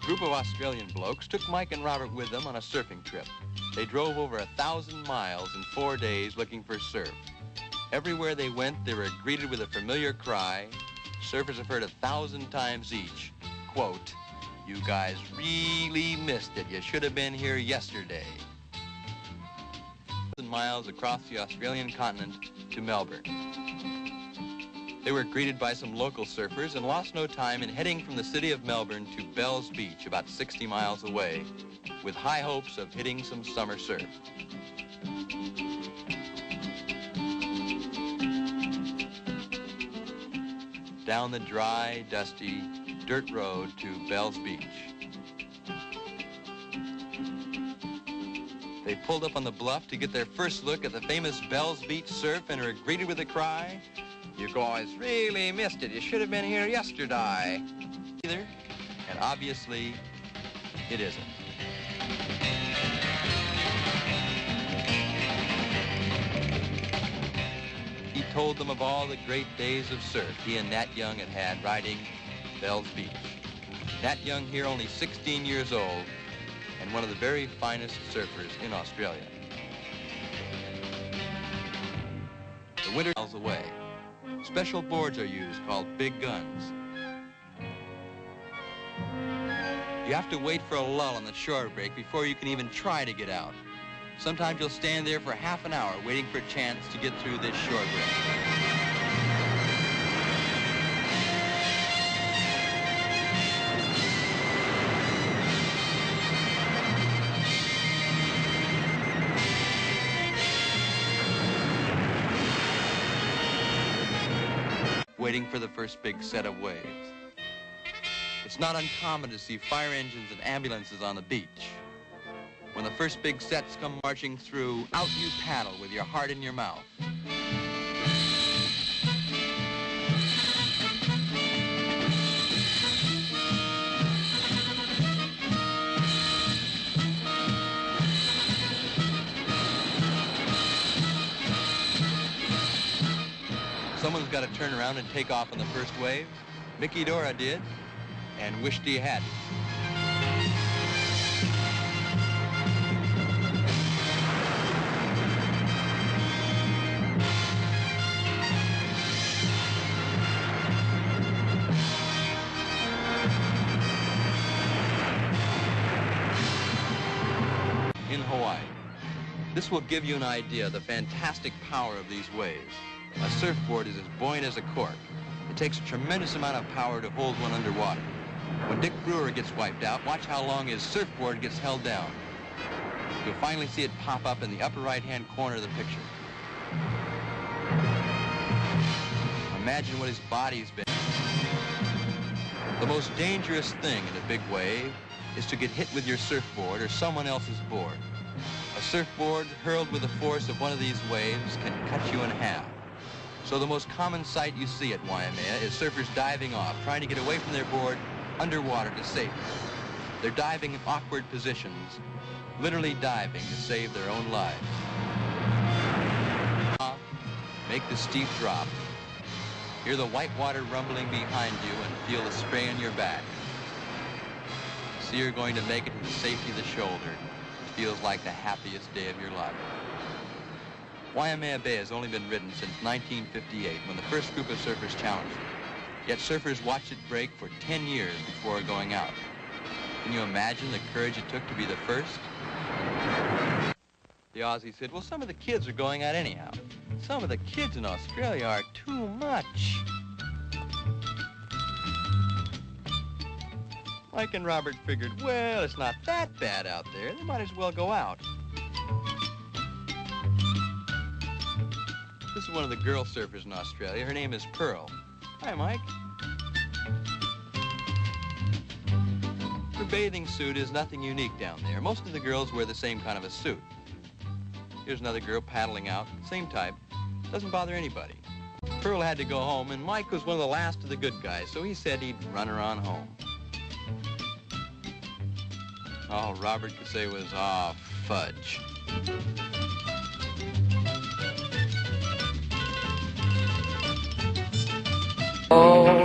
group of Australian blokes took Mike and Robert with them on a surfing trip. They drove over 1,000 miles in 4 days looking for surf. Everywhere they went, they were greeted with a familiar cry. Surfers have heard 1,000 times each. Quote, "You guys really missed it. You should have been here yesterday." Miles across the Australian continent to Melbourne. They were greeted by some local surfers and lost no time in heading from the city of Melbourne to Bells Beach, about 60 miles away, with high hopes of hitting some summer surf. Down the dry, dusty dirt road to Bells Beach. They pulled up on the bluff to get their first look at the famous Bells Beach surf and are greeted with a cry, "You guys really missed it. You should have been here yesterday." And obviously, it isn't. He told them of all the great days of surf he and Nat Young had had riding Bells Beach. Nat Young here only 16 years old, and one of the very finest surfers in Australia. The winter miles away. Special boards are used called big guns. You have to wait for a lull on the shore break before you can even try to get out. Sometimes you'll stand there for half an hour waiting for a chance to get through this shore break. Waiting for the first big set of waves. It's not uncommon to see fire engines and ambulances on the beach. When the first big sets come marching through, out you paddle with your heart in your mouth. Someone's got to turn around and take off on the first wave. Mickey Dora did, and wished he had. In Hawaii. This will give you an idea of the fantastic power of these waves. A surfboard is as buoyant as a cork. It takes a tremendous amount of power to hold one underwater. When Dick Brewer gets wiped out, watch how long his surfboard gets held down. You'll finally see it pop up in the upper right-hand corner of the picture. Imagine what his body's been. The most dangerous thing in a big wave is to get hit with your surfboard or someone else's board. A surfboard hurled with the force of one of these waves can cut you in half. So the most common sight you see at Waimea is surfers diving off, trying to get away from their board underwater to safety. They're diving in awkward positions, literally diving to save their own lives. Make the steep drop. Hear the white water rumbling behind you and feel the spray on your back. See you're going to make it to the safety of the shoulder. It feels like the happiest day of your life. Waimea Bay has only been ridden since 1958, when the first group of surfers challenged it. Yet surfers watched it break for 10 years before going out. Can you imagine the courage it took to be the first? The Aussie said, "Well, some of the kids are going out anyhow. Some of the kids in Australia are too much." Mike and Robert figured, well, it's not that bad out there. They might as well go out. This is one of the girl surfers in Australia. Her name is Pearl. Hi, Mike. Her bathing suit is nothing unique down there. Most of the girls wear the same kind of a suit. Here's another girl paddling out, same type. Doesn't bother anybody. Pearl had to go home, and Mike was one of the last of the good guys, so he said he'd run her on home. All Robert could say was, "Aw, fudge." Oh.